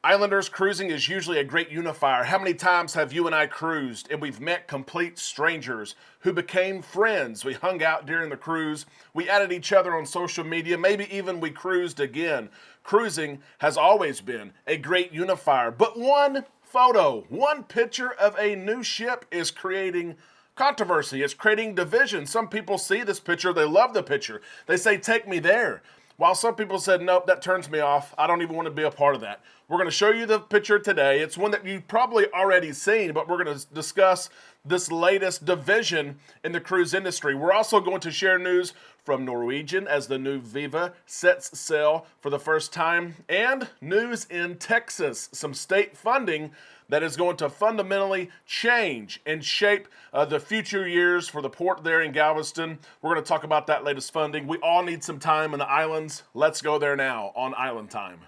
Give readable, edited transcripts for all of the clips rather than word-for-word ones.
Islanders, cruising is usually a great unifier. How many times have you and I cruised and we've met complete strangers who became friends? We hung out during the cruise. We added each other on social media. Maybe even we cruised again. Cruising has always been a great unifier. But one photo, one picture of a new ship is creating controversy. It's creating division. Some people see this picture. They love the picture. They say, take me there. While some people said, nope, that turns me off. I don't even want to be a part of that. We're going to show you the picture today. It's one that you've probably already seen, but we're going to discuss this latest division in the cruise industry. We're also going to share news from Norwegian as the new Viva sets sail for the first time, and news in Texas, some state funding that is going to fundamentally change and shape the future years for the port there in Galveston. We're going to talk about that latest funding. We all need some time in the islands. Let's go there now on Island Time.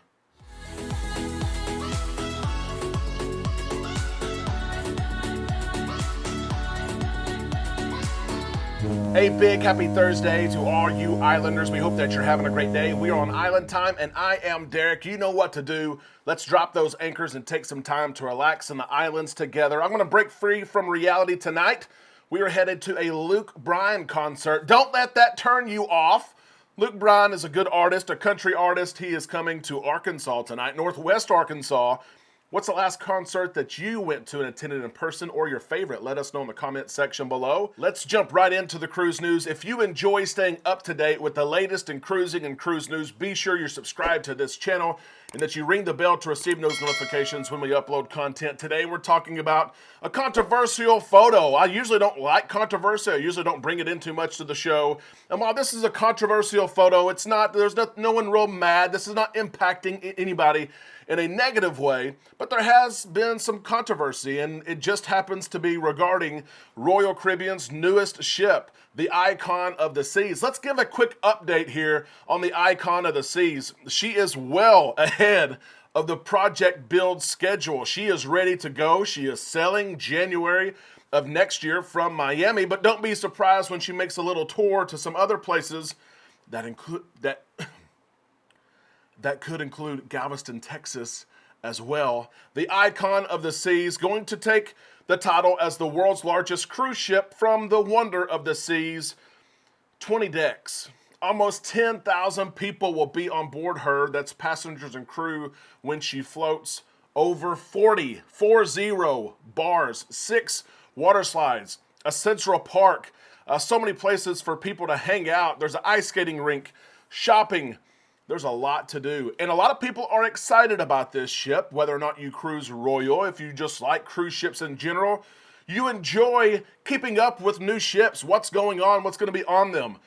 A big happy Thursday to all you Islanders. We hope that you're having a great day. We are on Island Time, and I am Derek. You know what to do. Let's drop those anchors and take some time to relax in the islands together. I'm going to break free from reality tonight. We are headed to a Luke Bryan concert. Don't let that turn you off. Luke Bryan is a good artist, a country artist. He is coming to Arkansas tonight, Northwest Arkansas. What's the last concert that you went to and attended in person, or your favorite? Let us know in the comment section below. Let's jump right into the cruise news. If you enjoy staying up to date with the latest in cruising and cruise news, be sure you're subscribed to this channel and that you ring the bell to receive those notifications when we upload content. Today we're talking about a controversial photo. I usually don't like controversy. I usually don't bring it in too much to the show. And while this is a controversial photo, it's not, there's no one real mad. This is not impacting anybody in a negative way, but there has been some controversy, and it just happens to be regarding Royal Caribbean's newest ship, the Icon of the Seas. Let's give a quick update here on the Icon of the Seas. She is well ahead of the project build schedule. She is ready to go. She is sailing January of next year from Miami, but don't be surprised when she makes a little tour to some other places that could include Galveston, Texas as well. The Icon of the Seas going to take the title as the world's largest cruise ship from the Wonder of the Seas. 20 decks. Almost 10,000 people will be on board her. That's passengers and crew when she floats. Over 40 bars, 6 water slides, a central park, so many places for people to hang out. There's an ice skating rink, shopping. There's a lot to do. And a lot of people are excited about this ship, whether or not you cruise Royal, if you just like cruise ships in general. You enjoy keeping up with new ships, what's going on, what's going to be on them.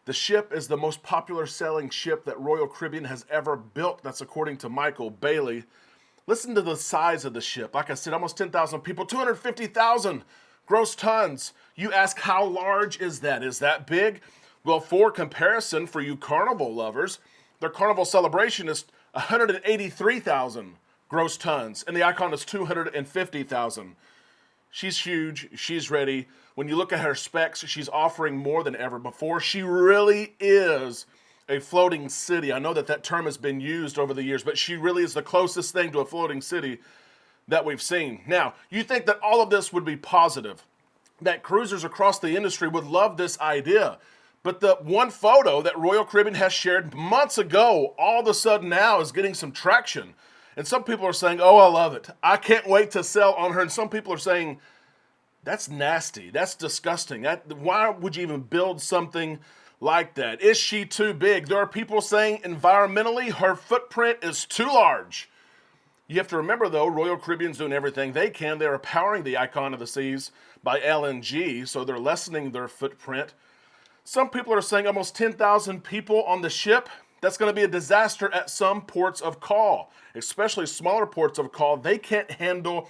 The ship is the most popular selling ship that Royal Caribbean has ever built. That's according to Michael Bailey. Listen to the size of the ship. Like I said, almost 10,000 people, 250,000 gross tons. You ask, how large is that? Is that big? Well, for comparison, for you Carnival lovers, their Carnival celebration is 183,000 gross tons, and the Icon is 250,000. She's huge. She's ready. When you look at her specs, she's offering more than ever before. She really is a floating city. I know that term has been used over the years, but she really is the closest thing to a floating city that we've seen. Now, you think that all of this would be positive, that cruisers across the industry would love this idea. But the one photo that Royal Caribbean has shared months ago, all of a sudden now is getting some traction. And some people are saying, oh, I love it. I can't wait to sail on her. And some people are saying, that's nasty. That's disgusting. Why would you even build something like that? Is she too big? There are people saying environmentally her footprint is too large. You have to remember, though, Royal Caribbean's doing everything they can. They're powering the Icon of the Seas by LNG, so they're lessening their footprint. Some people are saying almost 10,000 people on the ship. That's going to be a disaster at some ports of call, especially smaller ports of call. They can't handle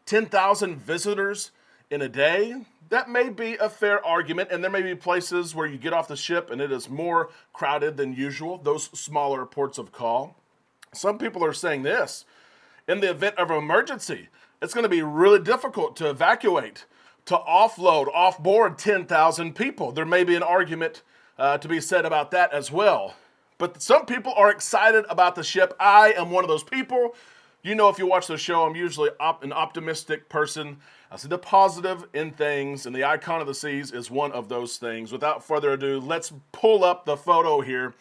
10,000 visitors in a day. That may be a fair argument, and there may be places where you get off the ship and it is more crowded than usual, those smaller ports of call. Some people are saying this: in the event of an emergency, it's going to be really difficult to evacuate, to offload, offboard 10,000 people. There may be an argument to be said about that as well. But some people are excited about the ship. I am one of those people. You know, if you watch the show, I'm usually an optimistic person. I see the positive in things, and the icon of the seas is one of those things. Without further ado, let's pull up the photo here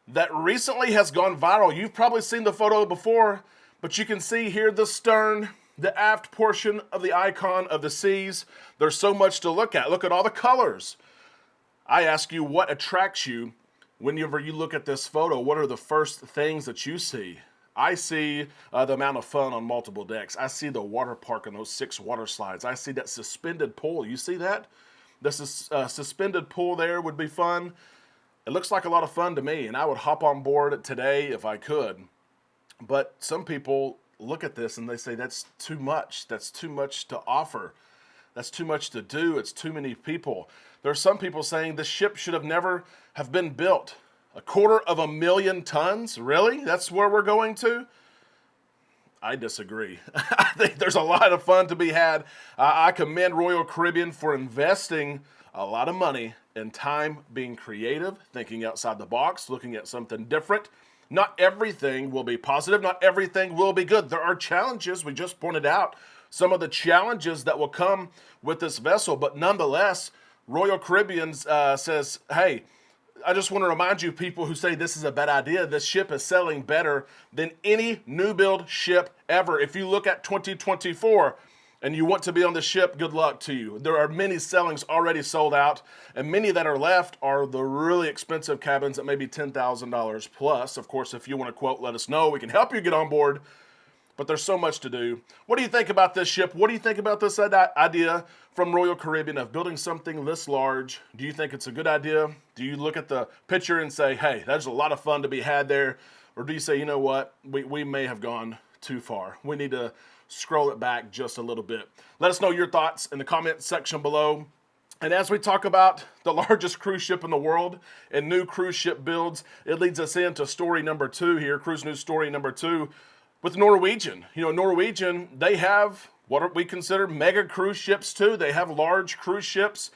that recently has gone viral. You've probably seen the photo before, but you can see here the stern, the aft portion of the icon of the seas. There's so much to look at. Look at all the colors. I ask you, what attracts you whenever you look at this photo? What are the first things that you see? I see the amount of fun on multiple decks. I see the water park and those 6 water slides. I see that suspended pool. You see that? This is suspended pool there would be fun. It looks like a lot of fun to me, and I would hop on board today if I could. But some people look at this and they say, that's too much. That's too much to offer. That's too much to do. It's too many people. There are some people saying this ship should have never have been built. 250,000 tons? Really? That's where we're going to? I disagree. I think there's a lot of fun to be had. I commend Royal Caribbean for investing a lot of money and time being creative, thinking outside the box, looking at something different. Not everything will be positive. Not everything will be good. There are challenges. We just pointed out some of the challenges that will come with this vessel. But nonetheless, Royal Caribbean says, hey, I just want to remind you, people who say this is a bad idea, this ship is selling better than any new build ship ever. If you look at 2024 and you want to be on the ship, good luck to you. There are many sailings already sold out, and many that are left are the really expensive cabins at maybe $10,000 plus. Of course, if you want to quote, let us know. We can help you get on board. But there's so much to do. What do you think about this ship? What do you think about this idea from Royal Caribbean of building something this large? Do you think it's a good idea? Do you look at the picture and say, hey, there's a lot of fun to be had there? Or do you say, you know what, we may have gone too far. We need to scroll it back just a little bit. Let us know your thoughts in the comment section below. And as we talk about the largest cruise ship in the world and new cruise ship builds, it leads us into story number 2 here, cruise news story number 2. With Norwegian. You know, Norwegian, they have what we consider mega cruise ships too. They have large cruise ships.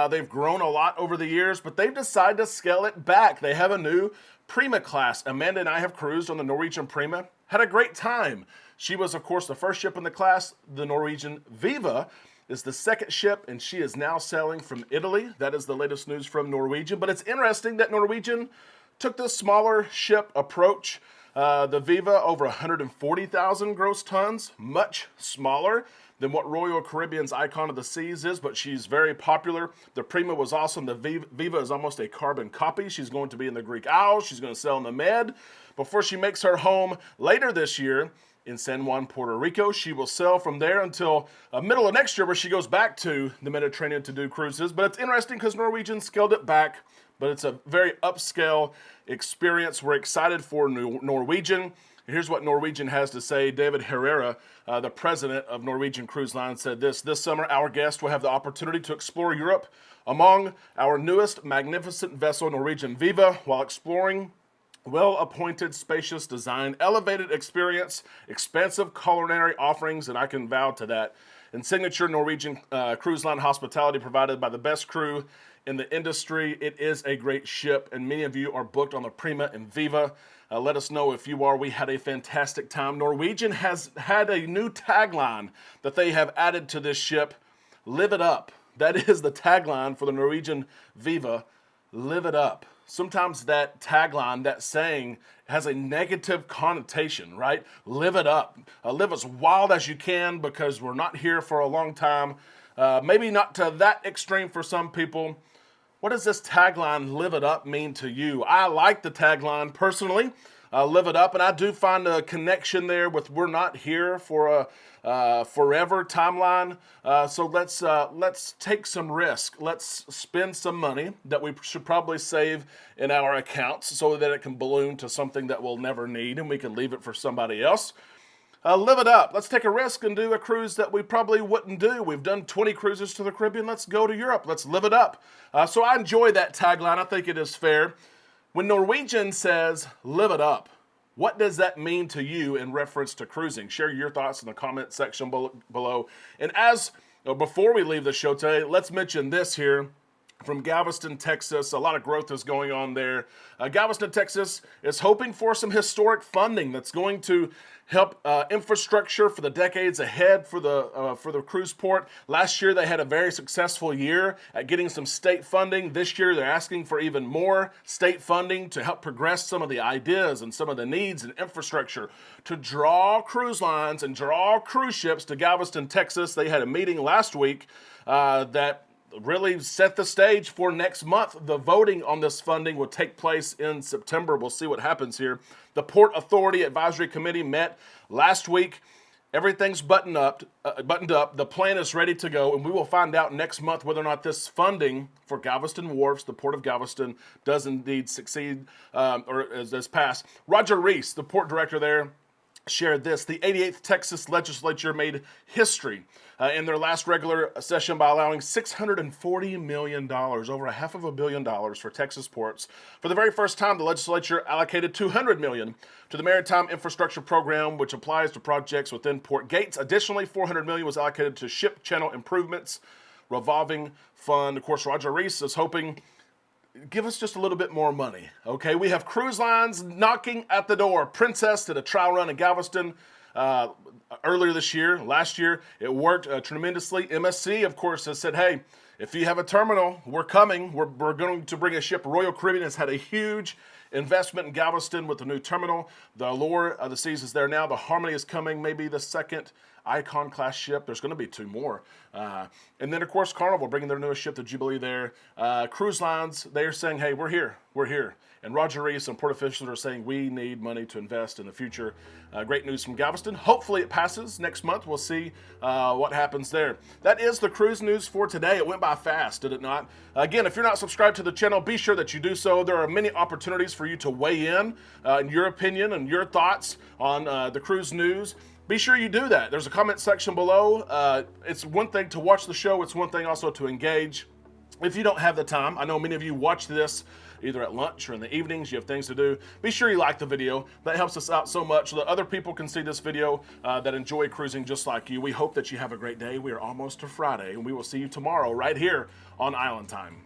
They've grown a lot over the years, but they've decided to scale it back. They have a new Prima class. Amanda and I have cruised on the Norwegian Prima. Had a great time. She was, of course, the first ship in the class. The Norwegian Viva is the second ship, and she is now sailing from Italy. That is the latest news from Norwegian. But it's interesting that Norwegian took this smaller ship approach. The Viva, over 140,000 gross tons, much smaller than what Royal Caribbean's Icon of the Seas is, but she's very popular. The Prima was awesome. The Viva is almost a carbon copy. She's going to be in the Greek Isles. She's going to sail in the Med before she makes her home later this year in San Juan, Puerto Rico. She will sail from there until middle of next year, where she goes back to the Mediterranean to do cruises. But it's interesting because Norwegian scaled it back, but it's a very upscale experience. We're excited for Norwegian. Here's what Norwegian has to say. David Herrera, the president of Norwegian Cruise Line, said this summer, our guests will have the opportunity to explore Europe among our newest magnificent vessel, Norwegian Viva, while exploring well-appointed, spacious design, elevated experience, expansive culinary offerings, and I can vouch to that, and signature Norwegian Cruise Line hospitality provided by the best crew in the industry. It is a great ship, and many of you are booked on the Prima and Viva. Let us know if you are. We had a fantastic time. Norwegian has had a new tagline that they have added to this ship. Live it up. That is the tagline for the Norwegian Viva. Live it up. Sometimes that tagline, that saying, has a negative connotation, right? Live it up. Live as wild as you can, because we're not here for a long time. Maybe not to that extreme for some people. What does this tagline, live it up, mean to you? I like the tagline personally, live it up, and I do find a connection there with we're not here for a forever timeline. So let's take some risk. Let's spend some money that we should probably save in our accounts so that it can balloon to something that we'll never need and we can leave it for somebody else. Live it up. Let's take a risk and do a cruise that we probably wouldn't do. We've done 20 cruises to the Caribbean. Let's go to Europe. Let's live it up. So I enjoy that tagline. I think it is fair. When Norwegian says, live it up, what does that mean to you in reference to cruising? Share your thoughts in the comment section below. And before we leave the show today, let's mention this here. from Galveston, Texas. A lot of growth is going on there. Galveston, Texas is hoping for some historic funding that's going to help infrastructure for the decades ahead for the cruise port. Last year they had a very successful year at getting some state funding. This year they're asking for even more state funding to help progress some of the ideas and some of the needs and infrastructure to draw cruise lines and draw cruise ships to Galveston, Texas. They had a meeting last week that really set the stage for next month. The voting on this funding will take place in September. We'll see what happens here. The Port Authority Advisory Committee met last week. Everything's buttoned up. The plan is ready to go, and we will find out next month whether or not this funding for Galveston Warves, the Port of Galveston, does indeed succeed or is passed. Roger Reese, the port director there, shared this. The 88th Texas legislature made history in their last regular session by allowing $640 million, over $500 million for Texas ports. For the very first time, the legislature allocated $200 million to the Maritime Infrastructure Program, which applies to projects within port gates. Additionally, $400 million was allocated to ship channel improvements, revolving fund. Of course, Roger Reese is hoping, give us just a little bit more money, okay? We have cruise lines knocking at the door. Princess did a trial run in Galveston earlier this year. Last year, it worked tremendously. MSC, of course, has said, hey, if you have a terminal, we're coming. We're going to bring a ship. Royal Caribbean has had a huge investment in Galveston with the new terminal. The Allure of the Seas is there now. The Harmony is coming, maybe the second Icon class ship. There's going to be 2 more. And then, of course, Carnival bringing their newest ship, the Jubilee there. Cruise lines, they are saying, hey, we're here. We're here. And Roger Reese and port officials are saying we need money to invest in the future. Great news from Galveston. Hopefully it passes next month. We'll see what happens there. That is the cruise news for today. It went by fast, did it not? Again, if you're not subscribed to the channel, be sure that you do so. There are many opportunities for you to weigh in your opinion and your thoughts on the cruise news. Be sure you do that. There's a comment section below. It's one thing to watch the show. It's one thing also to engage. If you don't have the time, I know many of you watch this either at lunch or in the evenings, you have things to do. Be sure you like the video. That helps us out so much so that other people can see this video that enjoy cruising just like you. We hope that you have a great day. We are almost to Friday, and we will see you tomorrow right here on Island Time.